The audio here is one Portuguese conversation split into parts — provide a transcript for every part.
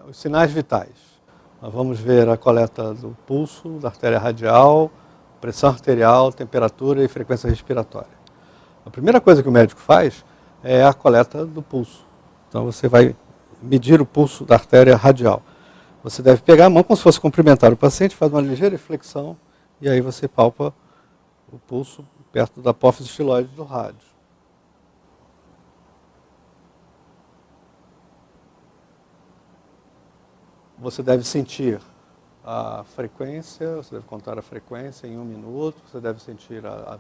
os sinais vitais. Nós vamos ver a coleta do pulso, da artéria radial, pressão arterial, temperatura e frequência respiratória. A primeira coisa que o médico faz é a coleta do pulso. Então você vai medir o pulso da artéria radial. Você deve pegar a mão como se fosse cumprimentar o paciente, faz uma ligeira flexão e aí você palpa o pulso perto da apófise estiloide do rádio. Você deve sentir a frequência, você deve contar a frequência em 1 minuto, você deve sentir a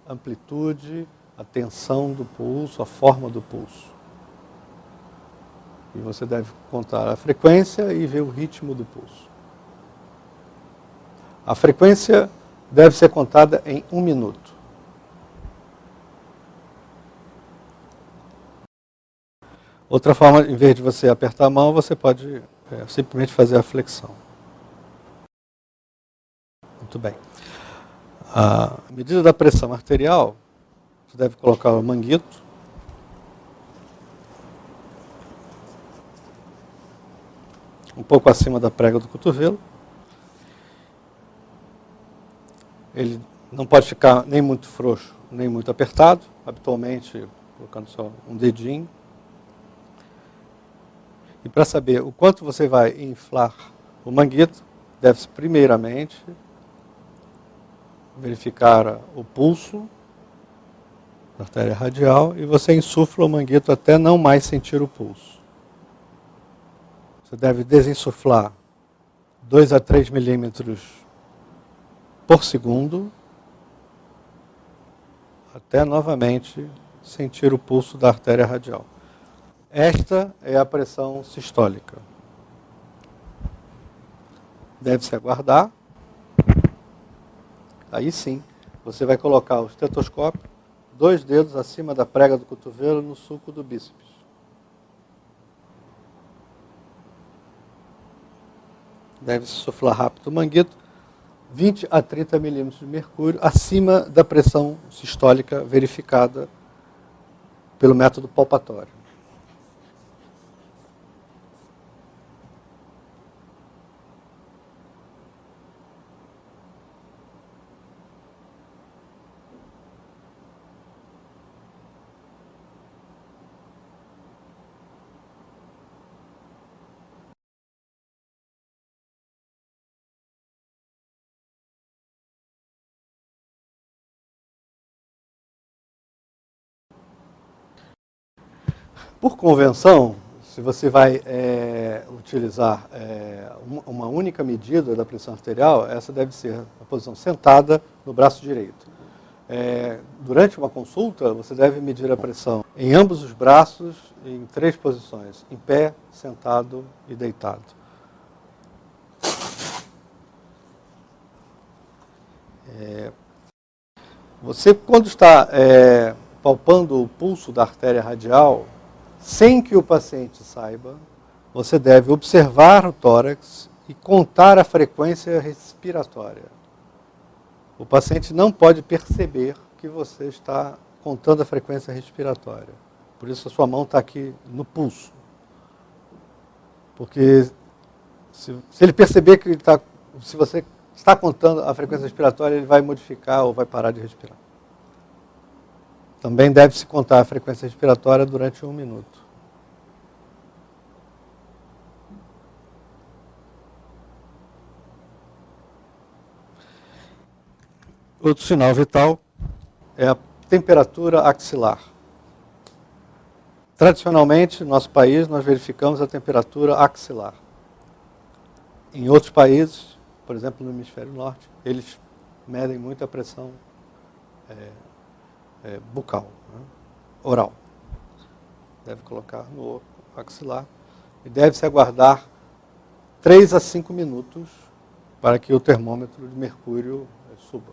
amplitude, a tensão do pulso, a forma do pulso. E você deve contar a frequência e ver o ritmo do pulso. A frequência deve ser contada em 1 minuto. Outra forma, em vez de você apertar a mão, você pode simplesmente fazer a flexão. Muito bem. A medida da pressão arterial, você deve colocar o manguito. Um pouco acima da prega do cotovelo. Ele não pode ficar nem muito frouxo, nem muito apertado. Habitualmente, colocando só um dedinho. E para saber o quanto você vai inflar o manguito, deve-se primeiramente verificar o pulso da artéria radial e você insufla o manguito até não mais sentir o pulso. Você deve desinsuflar 2 a 3 milímetros por segundo até novamente sentir o pulso da artéria radial. Esta é a pressão sistólica. Deve-se aguardar. Aí sim, você vai colocar o estetoscópio, 2 dedos acima da prega do cotovelo no sulco do bíceps. Deve-se suflar rápido o manguito, 20 a 30 milímetros de mercúrio, acima da pressão sistólica verificada pelo método palpatório. Por convenção, se você vai utilizar uma única medida da pressão arterial, essa deve ser a posição sentada no braço direito. Durante uma consulta, você deve medir a pressão em ambos os braços em 3 posições, em pé, sentado e deitado. Você, quando está palpando o pulso da artéria radial, sem que o paciente saiba, você deve observar o tórax e contar a frequência respiratória. O paciente não pode perceber que você está contando a frequência respiratória. Por isso a sua mão está aqui no pulso. Porque se ele perceber que se você está contando a frequência respiratória, ele vai modificar ou vai parar de respirar. Também deve-se contar a frequência respiratória durante 1 minuto. Outro sinal vital é a temperatura axilar. Tradicionalmente, no nosso país, nós verificamos a temperatura axilar. Em outros países, por exemplo, no hemisfério norte, eles medem muito a pressão bucal, né? Oral. Deve colocar no axilar e deve-se aguardar 3 a 5 minutos para que o termômetro de mercúrio suba.